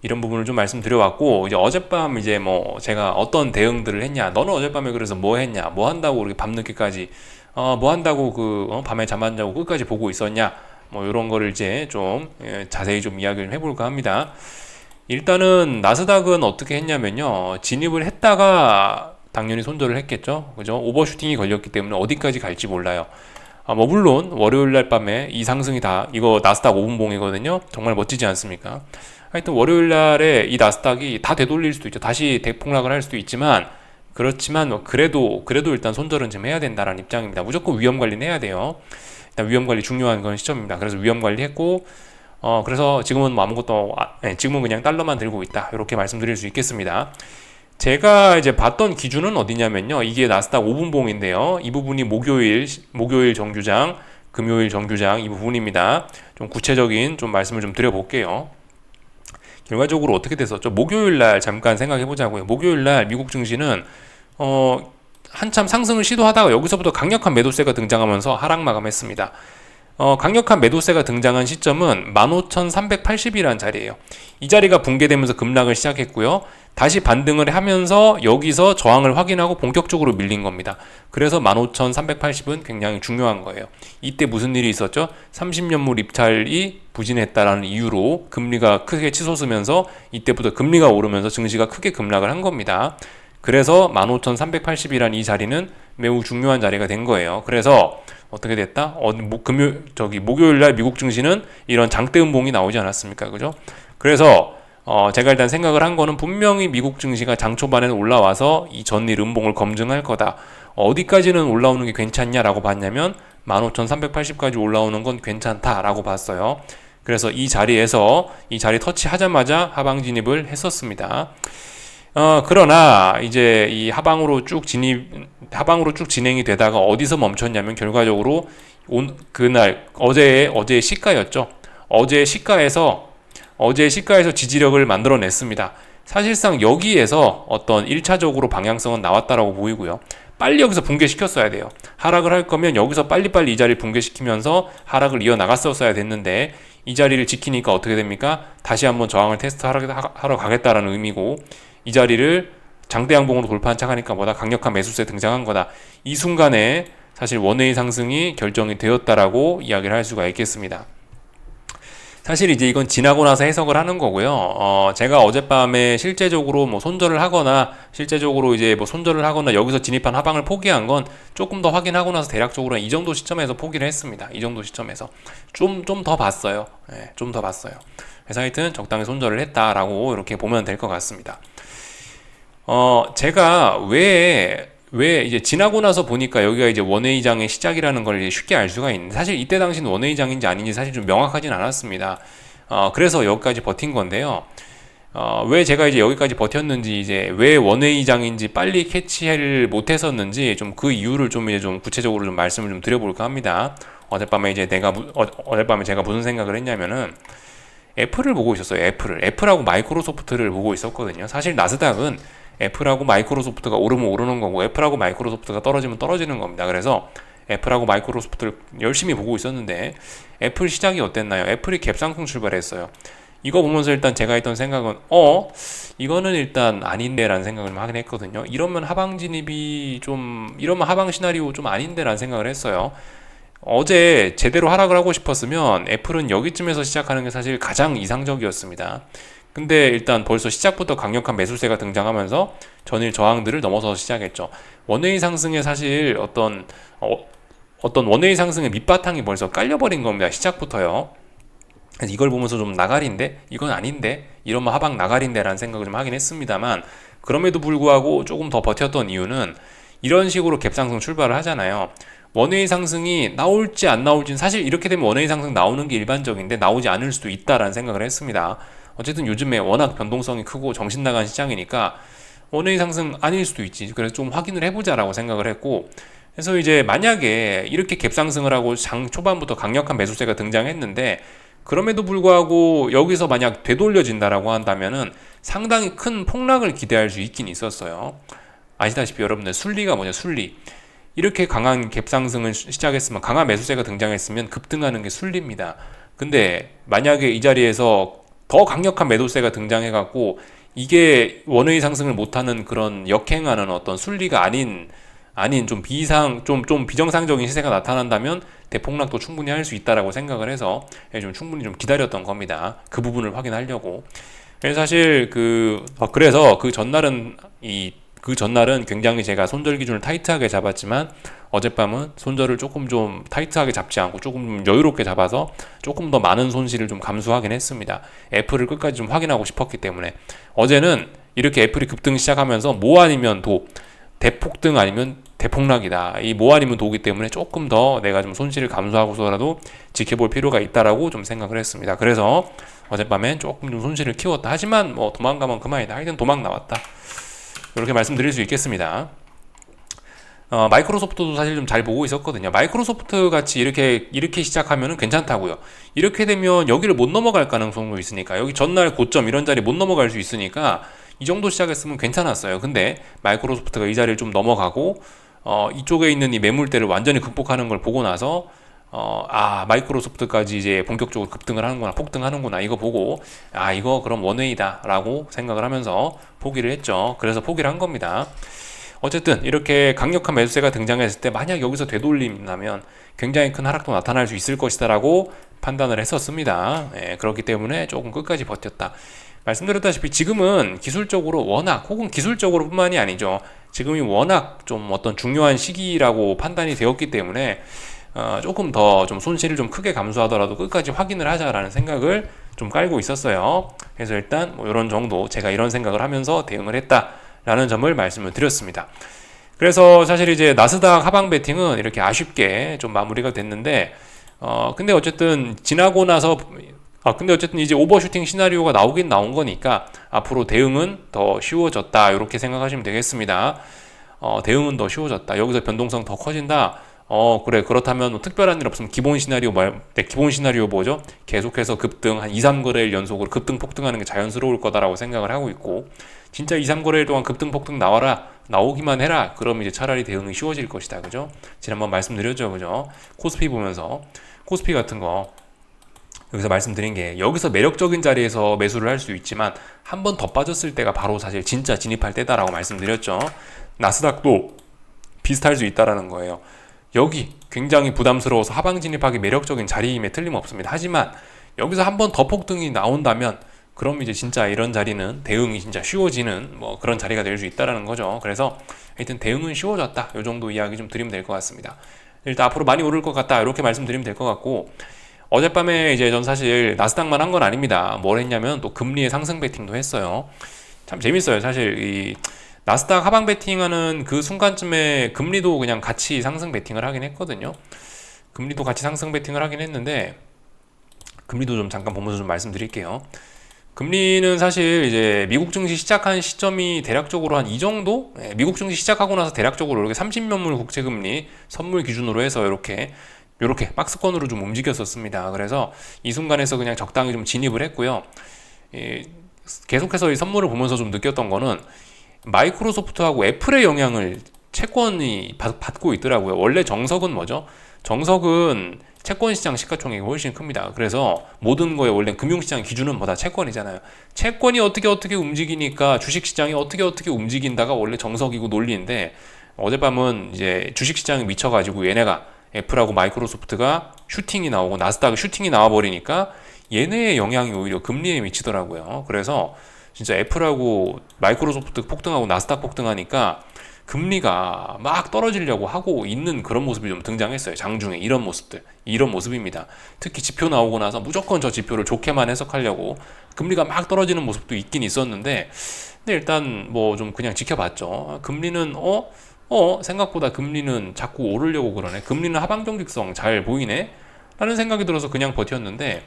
이런 부분을 좀 말씀드려왔고, 이제 어젯밤 이제 뭐 제가 어떤 대응들을 했냐, 너는 어젯밤에 그래서 뭐 했냐, 뭐 한다고 그렇게 밤늦게까지 뭐 한다고 밤에 잠 안 자고 끝까지 보고 있었냐, 뭐 이런 거를 이제 좀 자세히 좀 이야기를 해볼까 합니다. 일단은 나스닥은 어떻게 했냐면요, 진입을 했다가 당연히 손절을 했겠죠. 그죠? 오버슈팅이 걸렸기 때문에 어디까지 갈지 몰라요. 뭐 물론 월요일 날 밤에 이 상승이 이거 나스닥 5분봉이거든요. 정말 멋지지 않습니까? 하여튼 월요일 날에 이 나스닥이 다 되돌릴 수도 있죠. 다시 대폭락을 할 수도 있지만, 그렇지만 뭐 그래도 일단 손절은 좀 해야 된다라는 입장입니다. 무조건 위험 관리는 해야 돼요. 일단 위험 관리 중요한 건 시점입니다. 그래서 위험 관리했고, 그래서 지금은 뭐 지금은 그냥 달러만 들고 있다. 이렇게 말씀드릴 수 있겠습니다. 제가 이제 봤던 기준은 어디냐면요, 이게 나스닥 5분봉인데요. 이 부분이 목요일 정규장, 금요일 정규장 이 부분입니다. 좀 구체적인 좀 말씀을 좀 드려볼게요. 결과적으로 어떻게 됐었죠? 목요일날 잠깐 생각해보자고요. 목요일날 미국 증시는 한참 상승을 시도하다가 여기서부터 강력한 매도세가 등장하면서 하락 마감했습니다. 강력한 매도세가 등장한 시점은 15,380이라는 자리예요. 이 자리가 붕괴되면서 급락을 시작했고요. 다시 반등을 하면서 여기서 저항을 확인하고 본격적으로 밀린 겁니다. 그래서 15,380은 굉장히 중요한 거예요. 이때 무슨 일이 있었죠? 30년물 입찰이 부진했다라는 이유로 금리가 크게 치솟으면서 이때부터 금리가 오르면서 증시가 크게 급락을 한 겁니다. 그래서 15,380이라는 이 자리는 매우 중요한 자리가 된 거예요. 그래서 어떻게 됐다? 목요일 날 미국 증시는 이런 장대 음봉이 나오지 않았습니까? 그죠? 그래서 제가 일단 생각을 한 거는 분명히 미국 증시가 장 초반에는 올라와서 이 전일 음봉을 검증할 거다. 어디까지는 올라오는 게 괜찮냐라고 봤냐면 15,380까지 올라오는 건 괜찮다라고 봤어요. 그래서 이 자리에서 이 자리 터치하자마자 하방 진입을 했었습니다. 그러나 이제 이 하방으로 쭉 진행이 되다가 어디서 멈췄냐면 결과적으로 그날 어제의 시가였죠. 어제 시가에서 지지력을 만들어냈습니다. 사실상 여기에서 어떤 1차적으로 방향성은 나왔다라고 보이고요. 빨리 여기서 붕괴시켰어야 돼요. 하락을 할 거면 여기서 빨리빨리 이 자리를 붕괴시키면서 하락을 이어나갔었어야 됐는데 이 자리를 지키니까 어떻게 됩니까? 다시 한번 저항을 테스트하러 가겠다라는 의미고 이 자리를 장대 양봉으로 돌파한 척하니까 보다 강력한 매수세 등장한 거다. 이 순간에 사실 원웨이 상승이 결정이 되었다라고 이야기를 할 수가 있겠습니다. 사실 이제 이건 지나고 나서 해석을 하는 거고요. 제가 어젯밤에 실제적으로 손절을 하거나 여기서 진입한 하방을 포기한 건 조금 더 확인하고 나서 대략적으로 이 정도 시점에서 포기를 했습니다. 이 정도 시점에서 좀 더 봤어요. 좀 더 봤어요. 그래서 하여튼 적당히 손절을 했다라고 이렇게 보면 될 것 같습니다. 제가 왜 이제 지나고 나서 보니까 여기가 이제 원웨이장의 시작이라는 걸 쉽게 알 수가 있는데 사실 이때 당시는 원웨이장인지 아닌지 사실 좀 명확하진 않았습니다. 그래서 여기까지 버틴 건데요. 왜 제가 이제 여기까지 버텼는지 이제 왜 원웨이장인지 빨리 캐치를 못했었는지 좀 그 이유를 좀 이제 좀 구체적으로 좀 말씀을 좀 드려볼까 합니다. 어젯밤에 제가 무슨 생각을 했냐면은 애플을 보고 있었어요. 애플하고 마이크로소프트를 보고 있었거든요. 사실 나스닥은 애플하고 마이크로소프트가 오르면 오르는 거고 애플하고 마이크로소프트가 떨어지면 떨어지는 겁니다. 그래서 애플하고 마이크로소프트를 열심히 보고 있었는데 애플 시작이 어땠나요? 애플이 갭상승 출발했어요. 이거 보면서 일단 제가 했던 생각은 이거는 일단 아닌데 라는 생각을 하긴 했거든요. 이러면 하방 시나리오 좀 아닌데 라는 생각을 했어요. 어제 제대로 하락을 하고 싶었으면 애플은 여기쯤에서 시작하는 게 사실 가장 이상적이었습니다. 근데 일단 벌써 시작부터 강력한 매수세가 등장하면서 전일 저항들을 넘어서 시작했죠. 원웨이 상승에 사실 어떤 원웨이 상승의 밑바탕이 벌써 깔려버린 겁니다. 시작부터요. 그래서 이걸 보면서 좀 나가리인데 이건 아닌데 이러면 하방 나가리인데 라는 생각을 좀 하긴 했습니다만 그럼에도 불구하고 조금 더 버텼던 이유는 이런 식으로 갭상승 출발을 하잖아요. 원웨이 상승이 나올지 안 나올지는 사실 이렇게 되면 원웨이 상승 나오는 게 일반적인데 나오지 않을 수도 있다라는 생각을 했습니다. 어쨌든 요즘에 워낙 변동성이 크고 정신 나간 시장이니까 원웨이 상승 아닐 수도 있지. 그래서 좀 확인을 해보자라고 생각을 했고 그래서 이제 만약에 이렇게 갭상승을 하고 장 초반부터 강력한 매수세가 등장했는데 그럼에도 불구하고 여기서 만약 되돌려진다라고 한다면은 상당히 큰 폭락을 기대할 수 있긴 있었어요. 아시다시피 여러분들 순리가 뭐냐 순리. 이렇게 강한 갭상승을 시작했으면 강한 매수세가 등장했으면 급등하는 게 순리입니다. 근데 만약에 이 자리에서 더 강력한 매도세가 등장해갖고 이게 원웨이 상승을 못하는 그런 역행하는 어떤 순리가 아닌 좀 비정상적인 시세가 나타난다면 대폭락도 충분히 할 수 있다라고 생각을 해서 좀 충분히 좀 기다렸던 겁니다. 그 부분을 확인하려고. 그래서 사실 그래서 그 전날은 굉장히 제가 손절 기준을 타이트하게 잡았지만 어젯밤은 손절을 조금 좀 타이트하게 잡지 않고 조금 여유롭게 잡아서 조금 더 많은 손실을 좀 감수하긴 했습니다. 애플을 끝까지 좀 확인하고 싶었기 때문에 어제는 이렇게 애플이 급등 시작하면서 모 아니면 도 대폭등 아니면 대폭락이다. 이 모 아니면 도기 때문에 조금 더 내가 좀 손실을 감수하고서라도 지켜볼 필요가 있다라고 좀 생각을 했습니다. 그래서 어젯밤엔 조금 좀 손실을 키웠다. 하지만 도망가면 그만이다. 하여튼 도망 나왔다. 이렇게 말씀드릴 수 있겠습니다. 마이크로소프트도 사실 좀 잘 보고 있었거든요. 마이크로소프트 같이 이렇게 시작하면 괜찮다고요. 이렇게 되면 여기를 못 넘어갈 가능성도 있으니까 여기 전날 고점 이런 자리 못 넘어갈 수 있으니까 이 정도 시작했으면 괜찮았어요. 근데 마이크로소프트가 이 자리를 좀 넘어가고 이쪽에 있는 이 매물대를 완전히 극복하는 걸 보고 나서 마이크로소프트까지 이제 본격적으로 급등을 하는구나, 폭등하는구나, 이거 보고, 이거 그럼 원웨이다, 라고 생각을 하면서 포기를 했죠. 그래서 포기를 한 겁니다. 어쨌든, 이렇게 강력한 매수세가 등장했을 때, 만약 여기서 되돌림 나면 굉장히 큰 하락도 나타날 수 있을 것이다, 라고 판단을 했었습니다. 그렇기 때문에 조금 끝까지 버텼다. 말씀드렸다시피 지금은 기술적으로 워낙, 혹은 기술적으로 뿐만이 아니죠. 지금이 워낙 좀 어떤 중요한 시기라고 판단이 되었기 때문에 조금 더 좀 손실을 좀 크게 감수하더라도 끝까지 확인을 하자라는 생각을 좀 깔고 있었어요. 그래서 일단 뭐 이런 정도 제가 이런 생각을 하면서 대응을 했다라는 점을 말씀을 드렸습니다. 그래서 사실 이제 나스닥 하방 베팅은 이렇게 아쉽게 좀 마무리가 됐는데 근데 어쨌든 지나고 나서 근데 어쨌든 이제 오버슈팅 시나리오가 나오긴 나온 거니까 앞으로 대응은 더 쉬워졌다 이렇게 생각하시면 되겠습니다. 대응은 더 쉬워졌다. 여기서 변동성 더 커진다. 그래. 그렇다면 뭐 특별한 일 없으면 기본 시나리오 기본 시나리오 뭐죠? 계속해서 급등, 한 2, 3거래일 연속으로 급등, 폭등하는 게 자연스러울 거다라고 생각을 하고 있고, 진짜 2, 3거래일 동안 급등, 폭등 나오기만 해라. 그럼 이제 차라리 대응이 쉬워질 것이다. 그죠? 지난번 말씀드렸죠. 그죠? 코스피 보면서, 코스피 같은 거, 여기서 말씀드린 게, 여기서 매력적인 자리에서 매수를 할 수 있지만, 한 번 더 빠졌을 때가 바로 사실 진짜 진입할 때다라고 말씀드렸죠. 나스닥도 비슷할 수 있다라는 거예요. 여기 굉장히 부담스러워서 하방 진입하기 매력적인 자리임에 틀림없습니다. 하지만 여기서 한 번 더 폭등이 나온다면 그럼 이제 진짜 이런 자리는 대응이 진짜 쉬워지는 뭐 그런 자리가 될 수 있다라는 거죠. 그래서 하여튼 대응은 쉬워졌다. 이 정도 이야기 좀 드리면 될 것 같습니다. 일단 앞으로 많이 오를 것 같다. 이렇게 말씀드리면 될 것 같고, 어젯밤에 이제 전 사실 나스닥만 한 건 아닙니다. 뭘 했냐면 또 금리의 상승 베팅도 했어요. 참 재밌어요. 사실 이 나스닥 하방 베팅하는 그 순간쯤에 금리도 그냥 같이 상승 베팅을 하긴 했거든요. 금리도 같이 상승 베팅을 하긴 했는데, 금리도 좀 잠깐 보면서 좀 말씀드릴게요. 금리는 사실 이제 미국 증시 시작한 시점이 대략적으로 한 이 정도? 미국 증시 시작하고 나서 대략적으로 이렇게 30년물 국채금리 선물 기준으로 해서 이렇게 박스권으로 좀 움직였었습니다. 그래서 이 순간에서 그냥 적당히 좀 진입을 했고요. 계속해서 이 선물을 보면서 좀 느꼈던 거는 마이크로소프트하고 애플의 영향을 채권이 받고 있더라고요. 원래 정석은 뭐죠? 정석은 채권 시장 시가총액이 훨씬 큽니다. 그래서 모든 거에 원래 금융시장 기준은 뭐다? 채권이잖아요. 채권이 어떻게 움직이니까 주식시장이 어떻게 움직인다가 원래 정석이고 논리인데, 어젯밤은 이제 주식시장이 미쳐가지고 얘네가 애플하고 마이크로소프트가 슈팅이 나오고 나스닥이 슈팅이 나와버리니까 얘네의 영향이 오히려 금리에 미치더라고요. 그래서 진짜 애플하고 마이크로소프트 폭등하고 나스닥 폭등하니까 금리가 막 떨어지려고 하고 있는 그런 모습이 좀 등장했어요. 장중에 이런 모습입니다. 특히 지표 나오고 나서 무조건 저 지표를 좋게만 해석하려고 금리가 막 떨어지는 모습도 있긴 있었는데, 근데 일단 뭐 좀 그냥 지켜봤죠. 금리는 생각보다 금리는 자꾸 오르려고 그러네. 금리는 하방 정직성 잘 보이네. 라는 생각이 들어서 그냥 버텼는데,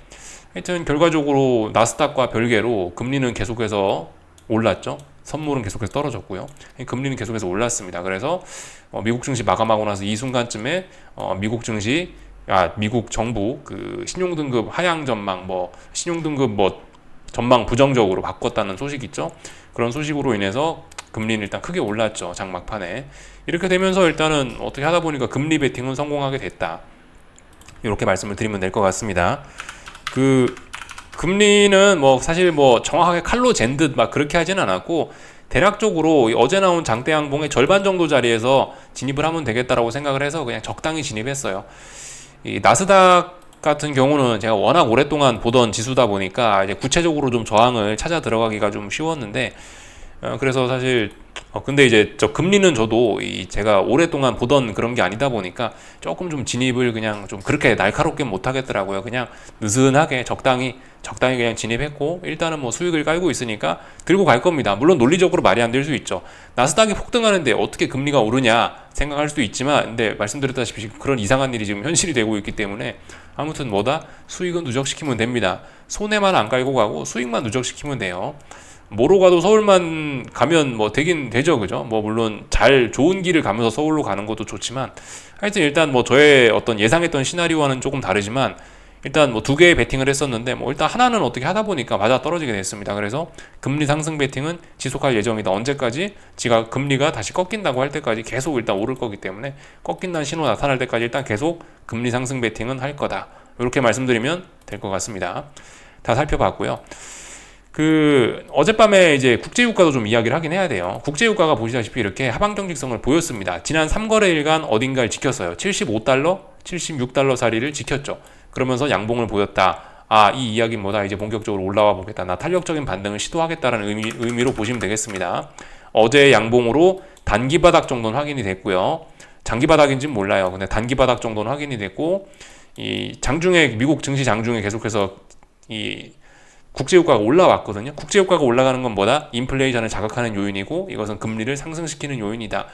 하여튼 결과적으로 나스닥과 별개로 금리는 계속해서 올랐죠. 선물은 계속해서 떨어졌고요. 금리는 계속해서 올랐습니다. 그래서 미국 증시 마감하고 나서 이 순간쯤에 미국 정부 그 신용등급 하향 전망, 신용등급 전망 부정적으로 바꿨다는 소식 있죠. 그런 소식으로 인해서 금리는 일단 크게 올랐죠. 장막판에. 이렇게 되면서 일단은 어떻게 하다 보니까 금리 베팅은 성공하게 됐다. 이렇게 말씀을 드리면 될 것 같습니다. 금리는 사실 정확하게 칼로 잰 듯 막 그렇게 하진 않았고, 대략적으로 어제 나온 장대 양봉의 절반 정도 자리에서 진입을 하면 되겠다라고 생각을 해서 그냥 적당히 진입했어요. 이 나스닥 같은 경우는 제가 워낙 오랫동안 보던 지수다 보니까 이제 구체적으로 좀 저항을 찾아 들어가기가 좀 쉬웠는데, 그래서 사실 근데 이제 금리는 저도 제가 오랫동안 보던 그런 게 아니다 보니까 조금 좀 진입을 그냥 좀 그렇게 날카롭게 못 하겠더라고요. 그냥 느슨하게 적당히 그냥 진입했고, 일단은 수익을 깔고 있으니까 들고 갈 겁니다. 물론 논리적으로 말이 안 될 수 있죠. 나스닥이 폭등하는데 어떻게 금리가 오르냐 생각할 수도 있지만, 근데 말씀드렸다시피 그런 이상한 일이 지금 현실이 되고 있기 때문에 아무튼 수익은 누적시키면 됩니다. 손해만 안 깔고 가고 수익만 누적시키면 돼요. 뭐로 가도 서울만 가면 되긴 되죠. 그죠? 물론 좋은 길을 가면서 서울로 가는 것도 좋지만, 하여튼 일단 저의 어떤 예상했던 시나리오와는 조금 다르지만, 일단 뭐 두 개의 베팅을 했었는데 뭐 일단 하나는 어떻게 하다 보니까 맞아 떨어지게 됐습니다. 그래서 금리 상승 베팅은 지속할 예정이다. 언제까지? 지가 금리가 다시 꺾인다고 할 때까지 계속 일단 오를 거기 때문에 꺾인다는 신호 나타날 때까지 일단 계속 금리 상승 베팅은 할 거다. 이렇게 말씀드리면 될 것 같습니다. 다 살펴봤고요. 어젯밤에 이제 국제유가도 좀 이야기를 하긴 해야 돼요. 국제유가가 보시다시피 이렇게 하방 경직성을 보였습니다. 지난 3거래일간 어딘가를 지켰어요. 75달러, 76달러 사이를 지켰죠. 그러면서 양봉을 보였다. 이 이야기는 뭐다. 이제 본격적으로 올라와 보겠다. 나 탄력적인 반등을 시도하겠다라는 의미로 보시면 되겠습니다. 어제 양봉으로 단기 바닥 정도는 확인이 됐고요. 장기 바닥인지는 몰라요. 근데 단기 바닥 정도는 확인이 됐고, 이 장중에 미국 증시 장중에 계속해서 이 국제유가가 올라왔거든요. 국제유가가 올라가는 건 뭐다? 인플레이션을 자극하는 요인이고 이것은 금리를 상승시키는 요인이다.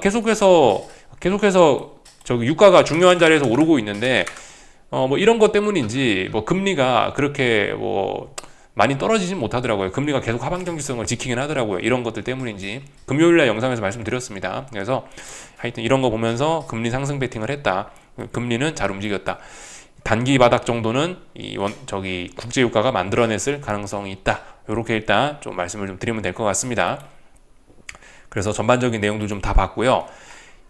계속해서 저기 유가가 중요한 자리에서 오르고 있는데 뭐 이런 것 때문인지 뭐 금리가 그렇게 뭐 많이 떨어지진 못하더라고요. 금리가 계속 하방 경직성을 지키긴 하더라고요. 이런 것들 때문인지 금요일날 영상에서 말씀드렸습니다. 그래서 하여튼 이런 거 보면서 금리 상승 베팅을 했다. 금리는 잘 움직였다. 단기 바닥 정도는 저기 국제유가가 만들어냈을 가능성이 있다. 이렇게 일단 좀 말씀을 좀 드리면 될 것 같습니다. 그래서 전반적인 내용도 좀 다 봤고요.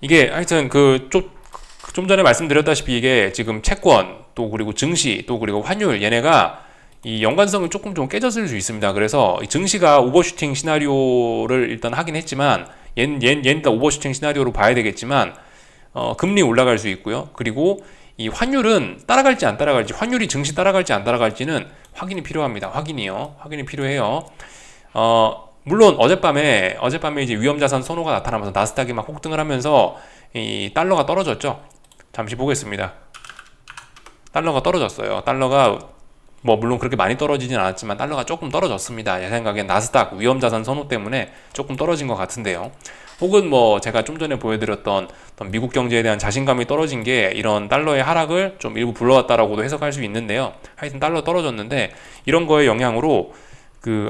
이게 하여튼 좀 전에 말씀드렸다시피 이게 지금 채권 또 그리고 증시 또 그리고 환율 얘네가 이 연관성이 조금 좀 깨졌을 수 있습니다. 그래서 증시가 오버슈팅 시나리오를 일단 하긴 했지만 얘는 일단 오버슈팅 시나리오로 봐야 되겠지만 금리 올라갈 수 있고요. 그리고 이 환율은 따라갈지 안 따라갈지, 환율이 증시 따라갈지 안 따라갈지는 확인이 필요합니다. 확인이 필요해요. 물론 어젯밤에 이제 위험자산 선호가 나타나면서 나스닥이 막 폭등을 하면서 이 달러가 떨어졌죠. 잠시 보겠습니다. 달러가 떨어졌어요. 달러가 뭐 물론 그렇게 많이 떨어지진 않았지만 달러가 조금 떨어졌습니다. 제 생각엔 나스닥 위험자산 선호 때문에 조금 떨어진 것 같은데요. 혹은 뭐 제가 좀 전에 보여드렸던 미국 경제에 대한 자신감이 떨어진 게 이런 달러의 하락을 좀 일부 불러왔다라고도 해석할 수 있는데요. 하여튼 달러 떨어졌는데 이런 거의 영향으로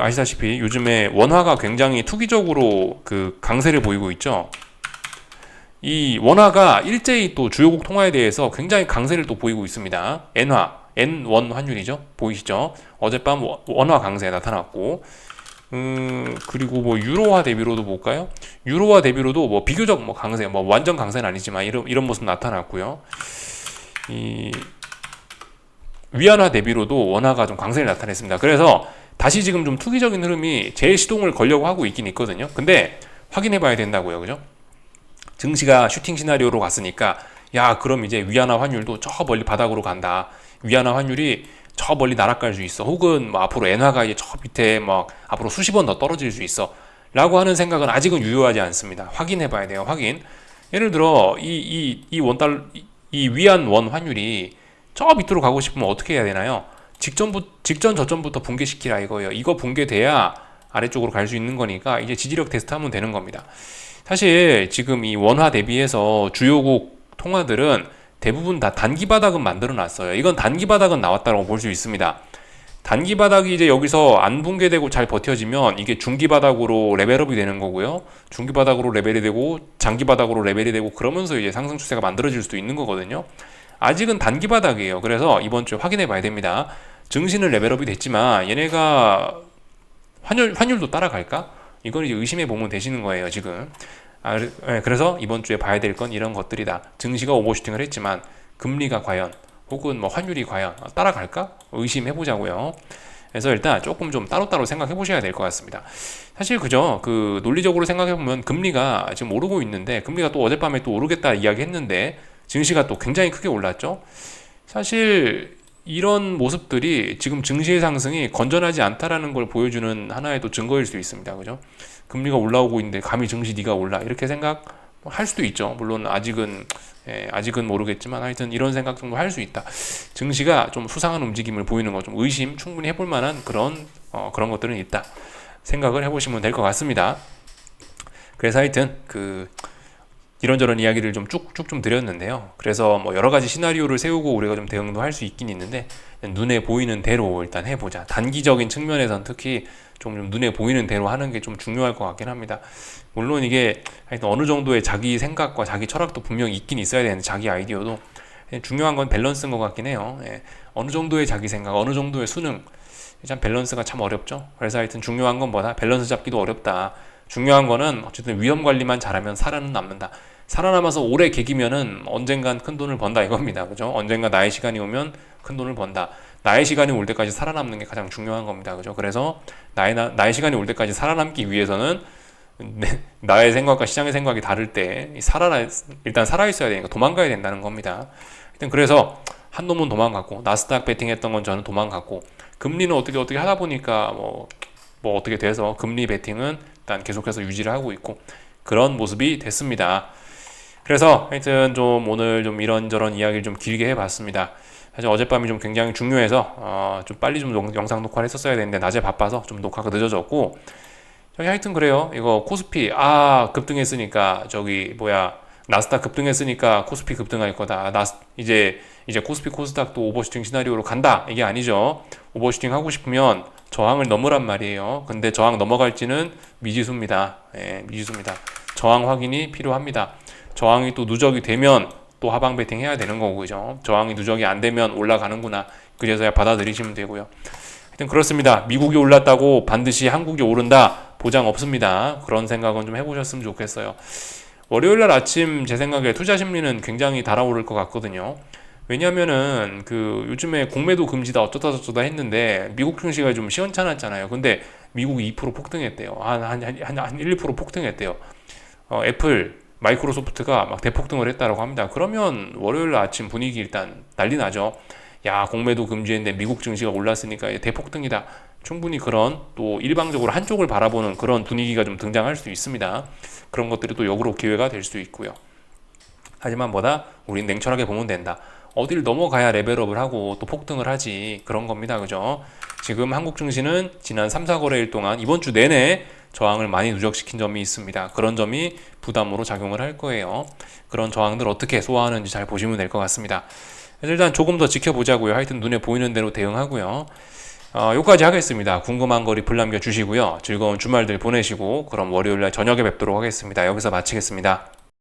아시다시피 요즘에 원화가 굉장히 투기적으로 강세를 보이고 있죠. 이 원화가 일제히 또 주요국 통화에 대해서 굉장히 강세를 또 보이고 있습니다. N1 환율이죠. 보이시죠? 어젯밤 원화 강세 나타났고 그리고 뭐 유로화 대비로도 볼까요? 유로화 대비로도 뭐 비교적 뭐 강세, 뭐 완전 강세는 아니지만 이런 모습 나타났고요. 이 위안화 대비로도 원화가 좀 강세를 나타냈습니다. 그래서 다시 지금 좀 투기적인 흐름이 재시동을 걸려고 하고 있긴 있거든요. 근데 확인해 봐야 된다고요. 그죠? 증시가 슈팅 시나리오로 갔으니까 그럼 이제 위안화 환율도 저 멀리 바닥으로 간다. 위안화 환율이 저 멀리 날아갈 수 있어. 혹은 뭐 앞으로 엔화가 이제 저 밑에 막 앞으로 수십 원 더 떨어질 수 있어. 라고 하는 생각은 아직은 유효하지 않습니다. 확인해 봐야 돼요. 확인. 예를 들어 이 위안 원 환율이 저 밑으로 가고 싶으면 어떻게 해야 되나요? 직전 저점부터 붕괴시키라 이거예요. 이거 붕괴돼야 아래쪽으로 갈 수 있는 거니까 이제 지지력 테스트 하면 되는 겁니다. 사실 지금 이 원화 대비해서 주요국 통화들은 대부분 다 단기 바닥은 만들어 놨어요. 이건 단기 바닥은 나왔다고 볼 수 있습니다. 단기 바닥이 이제 여기서 안 붕괴되고 잘 버텨지면 이게 중기 바닥으로 레벨업이 되는 거고요. 중기 바닥으로 레벨이 되고 장기 바닥으로 레벨이 되고 그러면서 이제 상승 추세가 만들어질 수도 있는 거거든요. 아직은 단기 바닥이에요. 그래서 이번 주에 확인해 봐야 됩니다. 증시는 레벨업이 됐지만 얘네가 환율도 따라갈까? 이건 이제 의심해 보면 되시는 거예요, 지금. 그래서 이번 주에 봐야 될 건 이런 것들이다. 증시가 오버슈팅을 했지만 금리가 과연 혹은 뭐 환율이 과연 따라갈까? 의심해 보자고요. 그래서 일단 조금 좀 따로따로 생각해 보셔야 될 것 같습니다. 사실 그죠? 논리적으로 생각해 보면 금리가 지금 오르고 있는데 금리가 또 어젯밤에 또 오르겠다 이야기했는데 증시가 또 굉장히 크게 올랐죠. 사실 이런 모습들이 지금 증시의 상승이 건전하지 않다라는 걸 보여주는 하나의 또 증거일 수 있습니다. 그죠? 금리가 올라오고 있는데 감히 증시 네가 올라 이렇게 생각할 수도 있죠. 물론 아직은 모르겠지만 하여튼 이런 생각 정도 할 수 있다. 증시가 좀 수상한 움직임을 보이는 거 좀 의심 충분히 해볼 만한 그런 것들은 있다. 생각을 해보시면 될 것 같습니다. 그래서 하여튼 이런저런 이야기를 좀 쭉쭉 좀 드렸는데요. 그래서 뭐 여러 가지 시나리오를 세우고 우리가 좀 대응도 할 수 있긴 있는데 눈에 보이는 대로 일단 해보자. 단기적인 측면에선 특히 좀 눈에 보이는 대로 하는 게 좀 중요할 것 같긴 합니다. 물론 이게 하여튼 어느 정도의 자기 생각과 자기 철학도 분명히 있긴 있어야 되는데 자기 아이디어도 중요한 건 밸런스인 것 같긴 해요. 어느 정도의 자기 생각, 어느 정도의 수능, 참 밸런스가 참 어렵죠. 그래서 하여튼 중요한 건 뭐다? 밸런스 잡기도 어렵다. 중요한 거는 어쨌든 위험 관리만 잘하면 살아는 남는다. 살아남아서 오래 개기면은 언젠간 큰 돈을 번다 이겁니다. 그죠? 언젠가 나의 시간이 오면 큰 돈을 번다. 나의 시간이 올 때까지 살아남는 게 가장 중요한 겁니다. 그죠? 그래서 나의 시간이 올 때까지 살아남기 위해서는 나의 생각과 시장의 생각이 다를 때 일단 살아있어야 되니까 도망가야 된다는 겁니다. 일단 그래서 한 놈은 도망갔고 나스닥 베팅했던 건 저는 도망갔고 금리는 어떻게 하다 보니까 뭐 어떻게 돼서 금리 베팅은 일단 계속해서 유지를 하고 있고 그런 모습이 됐습니다. 그래서 하여튼 좀 오늘 좀 이런저런 이야기를 좀 길게 해봤습니다. 사실 어젯밤이 좀 굉장히 중요해서 좀 빨리 좀 영상 녹화를 했었어야 되는데 낮에 바빠서 좀 녹화가 늦어졌고 하여튼 그래요. 이거 코스피 급등했으니까 나스닥 급등했으니까 코스피 급등할 거다. 이제 코스피 코스닥도 오버슈팅 시나리오로 간다. 이게 아니죠. 오버슈팅 하고 싶으면 저항을 넘으란 말이에요. 근데 저항 넘어갈지는 미지수입니다. 미지수입니다. 저항 확인이 필요합니다. 저항이 또 누적이 되면 또 하방 베팅 해야 되는 거고, 그죠? 저항이 누적이 안 되면 올라가는구나. 그래서야 받아들이시면 되고요. 하여튼 그렇습니다. 미국이 올랐다고 반드시 한국이 오른다. 보장 없습니다. 그런 생각은 좀 해보셨으면 좋겠어요. 월요일날 아침 제 생각에 투자 심리는 굉장히 달아오를 것 같거든요. 왜냐면은 요즘에 공매도 금지다 어쩌다 저쩌다 했는데 미국 증시가 좀 시원찮았잖아요. 근데 미국이 2% 폭등했대요. 한 1, 2% 폭등했대요. 애플, 마이크로소프트가 막 대폭등을 했다라고 합니다. 그러면 월요일 아침 분위기 일단 난리 나죠. 야, 공매도 금지했는데 미국 증시가 올랐으니까 대폭등이다. 충분히 그런 또 일방적으로 한쪽을 바라보는 그런 분위기가 좀 등장할 수 있습니다. 그런 것들이 또 역으로 기회가 될 수 있고요. 하지만 우린 냉철하게 보면 된다. 어딜 넘어가야 레벨업을 하고 또 폭등을 하지. 그런 겁니다. 그죠? 지금 한국 증시는 지난 3, 4거래일 동안 이번 주 내내 저항을 많이 누적시킨 점이 있습니다. 그런 점이 부담으로 작용을 할 거예요. 그런 저항들 어떻게 소화하는지 잘 보시면 될 것 같습니다. 일단 조금 더 지켜보자고요. 하여튼 눈에 보이는 대로 대응하고요. 여기까지 하겠습니다. 궁금한 거 리플 남겨주시고요. 즐거운 주말들 보내시고 그럼 월요일날 저녁에 뵙도록 하겠습니다. 여기서 마치겠습니다.